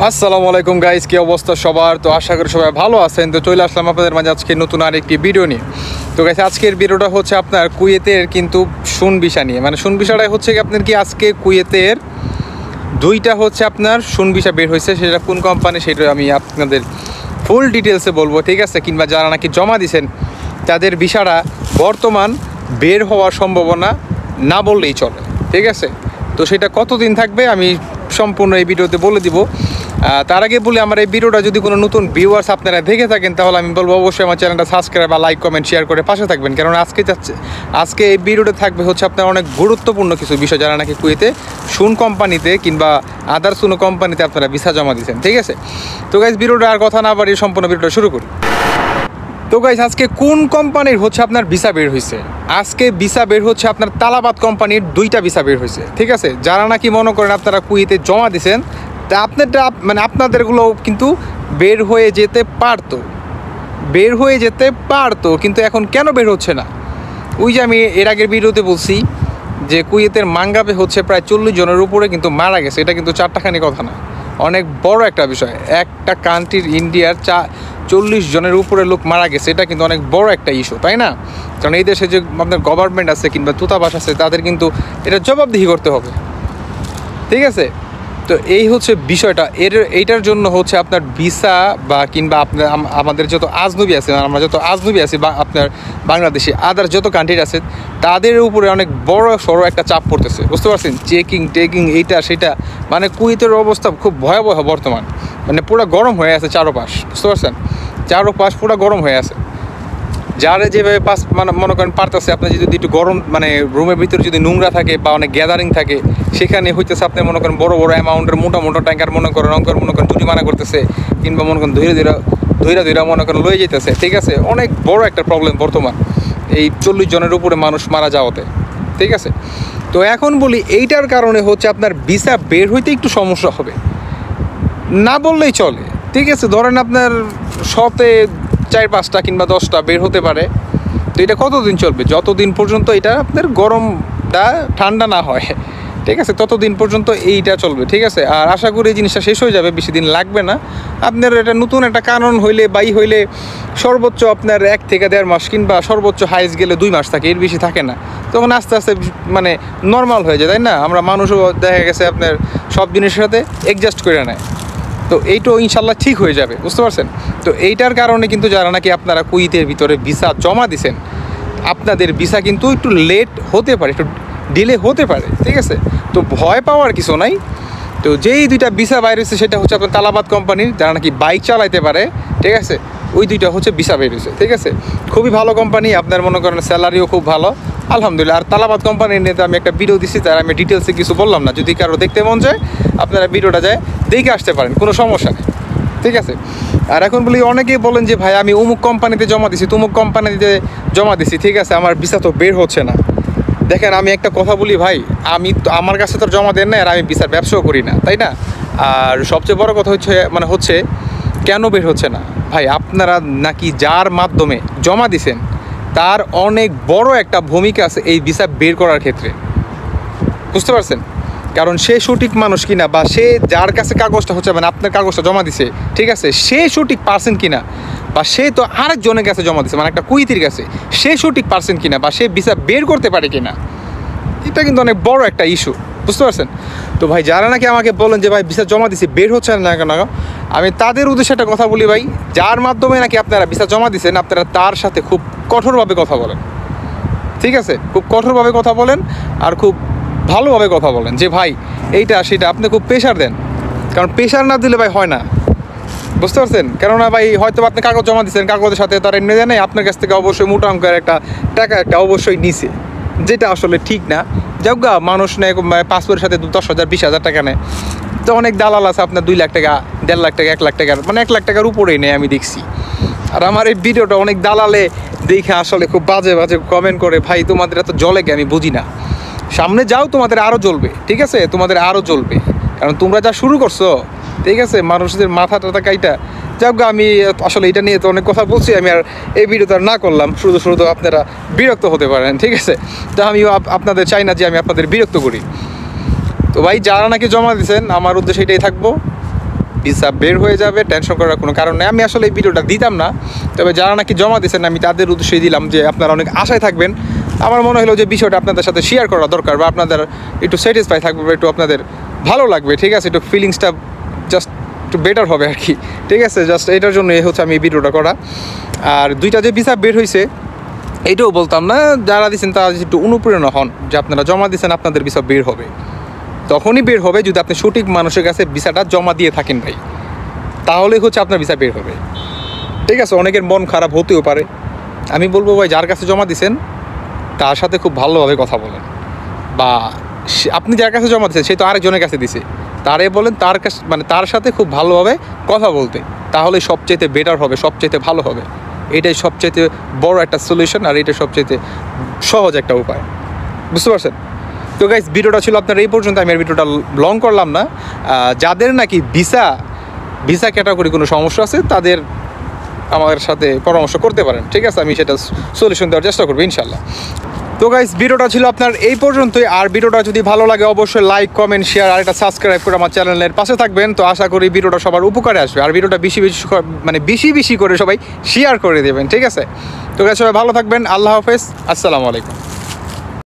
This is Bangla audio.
আসসালামু আলাইকুম গাইস, কি অবস্থা সবার? তো আশা করি সবাই ভালো আছেন। তো চলে আসলাম আপনাদের মাঝে আজকে নতুন আরেকটি ভিডিও নিয়ে। তো গাইস, আজকের ভিডিওটা হচ্ছে আপনার কুয়েতের কিন্তু সুন ভিসা নিয়ে। মানে সুন ভিসাটাই হচ্ছে কি আপনার কি আজকে কুয়েতের দুইটা হচ্ছে আপনার সুন ভিসা বের হয়েছে। সেটা কোন কোম্পানি সেটা আমি আপনাদের ফুল ডিটেলসে বলবো, ঠিক আছে? কিংবা যারা নাকি জমা দিয়েছেন তাদের ভিসাটা বর্তমান বের হওয়ার সম্ভাবনা না বললেই চলে, ঠিক আছে? তো সেটা কতদিন থাকবে আমি সম্পূর্ণ এই ভিডিওতে বলে দিব। তার আগে বলি, আমার এই ভিডিওটা যদি কোনো নতুন ভিউয়ার্স আপনারা দেখে থাকেন তাহলে আমি বলবো অবশ্যই আমার চ্যানেলটা সাবস্ক্রাইব বা লাইক কমেন্ট শেয়ার করে পাশে থাকবেন। কারণ আজকে এই ভিডিওটা থাকবে হচ্ছে আপনার অনেক গুরুত্বপূর্ণ কিছু বিষয় যারা নাকি কুয়েতে সুন কোম্পানিতে কিংবা আদার্স কোনো কোম্পানিতে আপনারা ভিসা জমা দিয়েছেন, ঠিক আছে? তো গাইজ, ভিডিওটা আর কথা না বাড়িয়ে সম্পূর্ণ ভিডিওটা শুরু করি। তো গাইজ, আজকে কোন কোম্পানির হচ্ছে আপনার ভিসা বের হয়েছে? আজকে ভিসা বের হচ্ছে আপনার তালাবাদ কোম্পানির দুইটা ভিসা বের হয়েছে, ঠিক আছে? যারা নাকি মনে করেন আপনারা কুয়েতে জমা দিয়েছেন তা আপনাদেরগুলোও কিন্তু বের হয়ে যেতে পারতো, কিন্তু এখন কেন বের হচ্ছে না? ওই যে আমি এর আগের ভিডিওতে বলছি যে কুয়েতের মাঙ্গাবে হচ্ছে প্রায় 40 জনের উপরে কিন্তু মারা গেছে। এটা কিন্তু চারটাখানি কথা না, অনেক বড় একটা বিষয়। একটা কান্ট্রির ইন্ডিয়ার 40 জনের উপরে লোক মারা গেছে, এটা কিন্তু অনেক বড় একটা ইস্যু, তাই না? কারণ এই দেশে যে আপনার গভর্নমেন্ট আছে কিংবা দূতাবাস আছে তাদের কিন্তু এটা জবাবদিহি করতে হবে, ঠিক আছে? তো এই হচ্ছে বিষয়টা। এইটার জন্য হচ্ছে আপনার ভিসা বা কিংবা আপনার আমাদের যত আজনবী আছে বা আপনার বাংলাদেশি আদার যত কান্ট্রি আছে তাদের উপরে অনেক বড় সড়ো একটা চাপ পড়তেছে, বুঝতে পারছেন? টেকিং এইটা সেটা, মানে কুয়েতের অবস্থা খুব ভয়াবহ বর্তমান। মানে পুরো গরম হয়ে আছে চারোপাশ, বুঝতে পারছেন? চারোপাশ পুরো গরম হয়ে আছে। যারা যেভাবে মনে করেন পারতেছে, আপনার যদি একটু গরম মানে রুমের ভিতরে যদি নোংরা থাকে বা অনেক গ্যাদারিং থাকে সেখানে হইতেছে আপনি মনে করেন বড় বড় অ্যামাউন্টের মোটা ট্যাঙ্কার মনে করেন জরিমানা করতেছে কিংবা মনে করেন ধৈরা মনে করেন লয়ে যেতেছে, ঠিক আছে? অনেক বড় একটা প্রবলেম বর্তমান এই 40 জনের উপরে মানুষ মারা যাওয়াতে, ঠিক আছে? তো এখন বলি, এইটার কারণে হচ্ছে আপনার ভিসা বের হইতে একটু সমস্যা হবে, না বললেই চলে, ঠিক আছে? ধরেন আপনার 4-5টা কিংবা 10টা বের হতে পারে। তো এটা কতদিন চলবে? যতদিন পর্যন্ত এটা আপনার গরমটা ঠান্ডা না হয়, ঠিক আছে? ততদিন পর্যন্ত এইটা চলবে, ঠিক আছে? আর আশা করি এই জিনিসটা শেষ হয়ে যাবে, বেশি দিন লাগবে না। আপনার এটা নতুন একটা কানুন হইলে সর্বোচ্চ আপনার 1 থেকে 1.5 মাস কিংবা সর্বোচ্চ হাইস গেলে 2 মাস থাকে, এর বেশি থাকে না। তখন আস্তে আস্তে মানে নর্মাল হয়ে যায়, তাই না? আমরা মানুষও দেখা গেছে আপনার সব জিনিসের সাথে অ্যাডজাস্ট করে নেয়। তো এইটাও ইনশাল্লাহ ঠিক হয়ে যাবে, বুঝতে পারছেন? তো এইটার কারণে কিন্তু যারা নাকি আপনারা কুয়েতের ভিতরে ভিসা জমা দিছেন আপনাদের ভিসা কিন্তু একটু লেট হতে পারে, একটু ডিলে হতে পারে, ঠিক আছে? তো ভয় পাওয়ার কিছু নাই। তো যেই দুইটা ভিসা বাইর হয়েছে সেটা হচ্ছে আপনার তালাবাদ কোম্পানির, যারা নাকি বাইক চালাইতে পারে, ঠিক আছে? ওই দুইটা হচ্ছে ভিসা বের হয়েছে, ঠিক আছে? খুবই ভালো কোম্পানি, আপনার মনে করেন স্যালারিও খুব ভালো, আলহামদুলিল্লাহ। আর তালাবাদ কোম্পানির নিয়ে আমি একটা ভিডিও দিচ্ছি, তার আমি ডিটেলসে কিছু বললাম না। যদি কারো দেখতে মন যায় আপনারা ভিডিওটা যায় দেখে আসতে পারেন, কোনো সমস্যা নেই, ঠিক আছে? আর এখন বলি, অনেকেই বলেন যে ভাই আমি অমুক কোম্পানিতে জমা দিছি, তমুক কোম্পানিতে জমা দিছি, ঠিক আছে, আমার ভিসা তো বের হচ্ছে না। দেখেন, আমি একটা কথা বলি ভাই, আমার কাছে তো জমা দেন না, আর আমি ভিসার ব্যবসাও করি না, তাই না? আর সবচেয়ে বড় কথা হচ্ছে কেন বের হচ্ছে না? ভাই, আপনারা নাকি যার মাধ্যমে জমা দিছেন তার অনেক বড় একটা ভূমিকা আছে এই ভিসা বের করার ক্ষেত্রে, বুঝতে পারছেন? কারণ সে সঠিক মানুষ কিনা, বা সে যার কাছে কাগজটা হচ্ছে মানে আপনার কাগজটা জমা দিছে, ঠিক আছে, সে সঠিক পার্সন কিনা, বা সে তো আরেকজনের কাছে জমা দিছে মানে একটা কুয়েতির কাছে, সে সঠিক পার্সন কিনা বা সে ভিসা বের করতে পারে কিনা, এটা কিন্তু অনেক বড় একটা ইস্যু, বুঝতে পারছেন? তো ভাই, যারা নাকি আমাকে বলেন যে ভাই ভিসা জমা দিছি বের হচ্ছে না কেন, আমি তাদের উদ্দেশ্যে একটা কথা বলি ভাই, যার মাধ্যমে নাকি আপনারা ভিসা জমা দিচ্ছেন আপনারা তার সাথে খুব কঠোরভাবে কথা বলেন, ঠিক আছে? খুব কঠোরভাবে কথা বলেন আর খুব ভালোভাবে কথা বলেন যে ভাই এইটা সেটা, আপনি খুব প্রেশার দেন। কারণ প্রেশার না দিলে ভাই হয় না, বুঝতে পারছেন? কেননা ভাই হয়তো আপনি কাগজ জমা দিচ্ছেন, কাগজের সাথে তার এমনি দেয় নাই, আপনার কাছ থেকে অবশ্যই মোটা অঙ্কের একটা টাকা অবশ্যই নিছে, যেটা আসলে ঠিক না। যাক গা, মানুষ নেয় পাসপোর্টের সাথে 10,000 20,000 টাকা নেয়। তো অনেক দালাল আছে আপনার 2 লাখ টাকা, 1.5 লাখ টাকা, 1 লাখ টাকার, মানে 1 লাখ টাকার উপরেই নেয়, আমি দেখছি। আর আমার এই ভিডিওটা অনেক দালালে দেখে আসলে খুব বাজে কমেন্ট করে, ভাই তোমাদের এত জ্বলে কি আমি বুঝি না। সামনে যাও, তোমাদের আরও জ্বলবে, ঠিক আছে? তোমাদের আরও জ্বলবে, কারণ তোমরা যা শুরু করছো, ঠিক আছে? মানুষদের মাথা টাথা কাইটা। যাক, আমি আসলে এটা নিয়ে তো অনেক কথা বলছি, আমি আর এই ভিডিওটা আর না করলাম, শুধু আপনারা বিরক্ত হতে পারেন, ঠিক আছে? তো আমিও আপনাদের চাই না যে আমি আপনাদের বিরক্ত করি। তো ভাই, যারা নাকি জমা দিয়েছেন আমার উদ্দেশ্যে এটাই থাকবো, ভিসা বের হয়ে যাবে, টেনশন করার কোনো কারণ নেই। আমি আসলে এই ভিডিওটা দিতাম না, তবে যারা নাকি জমা দিয়েছেন আমি তাদের উদ্দেশ্যেই দিলাম যে আপনারা অনেক আশায় থাকবেন। আমার মনে হলো যে বিষয়টা আপনাদের সাথে শেয়ার করা দরকার, বা আপনাদের একটু স্যাটিসফাই থাকবে, বা একটু আপনাদের ভালো লাগবে, ঠিক আছে, একটু ফিলিংসটা জাস্ট একটু বেটার হবে আর কি, ঠিক আছে। জাস্ট এটার জন্য হচ্ছে আমি এই ভিডিওটা করা। আর 2টা যে ভিসা বের হয়েছে এইটাও বলতাম না, যারা দিচ্ছেন তারা একটু অনুপ্রেরণা হন যে আপনারা জমা দিচ্ছেন, আপনাদের ভিসা বের হবে। তখনই বের হবে যদি আপনি সঠিক মানুষের কাছে ভিসাটা জমা দিয়ে থাকেন ভাই, তাহলেই হচ্ছে আপনার ভিসা বের হবে, ঠিক আছে। অনেকের মন খারাপ হতেও পারে, আমি বলবো ভাই যার কাছে জমা দিচ্ছেন তার সাথে খুব ভালোভাবে কথা বলেন, বা আপনি যার কাছে জমা দিচ্ছেন সে তো আরেকজনের কাছে দিছে, তারে বলেন তার কাছে, মানে তার সাথে খুব ভালোভাবে কথা বলতে, তাহলে সবচেয়ে বেটার হবে, সবচেয়ে ভালো হবে। এটাই সবচেয়ে বড় একটা সলিউশন, আর এটা সবচেয়ে সহজ একটা উপায়, বুঝতে পারছেন? তো গাইস, ভিডিওটা ছিল আপনার এই পর্যন্ত, আমি আর ভিডিওটা লং করলাম না। যাদের নাকি ভিসা ক্যাটাগরি কোনো সমস্যা আছে তাদের আমার সাথে পরামর্শ করতে পারেন, ঠিক আছে, আমি সেটা সলিউশন দেওয়ার চেষ্টা করবো ইনশাল্লাহ। তো গাইস, ভিডিওটা ছিল আপনার এই পর্যন্তই। আর ভিডিওটা যদি ভালো লাগে অবশ্যই লাইক, কমেন্ট, শেয়ার আর একটা সাবস্ক্রাইব করে আমার চ্যানেলের পাশে থাকবেন। তো আশা করি ভিডিওটা সবার উপকারে আসবে, আর ভিডিওটা বেশি করে সবাই শেয়ার করে দেবেন, ঠিক আছে। তো গাইস, সবাই ভালো থাকবেন, আল্লাহ হাফেজ, আসসালামু আলাইকুম।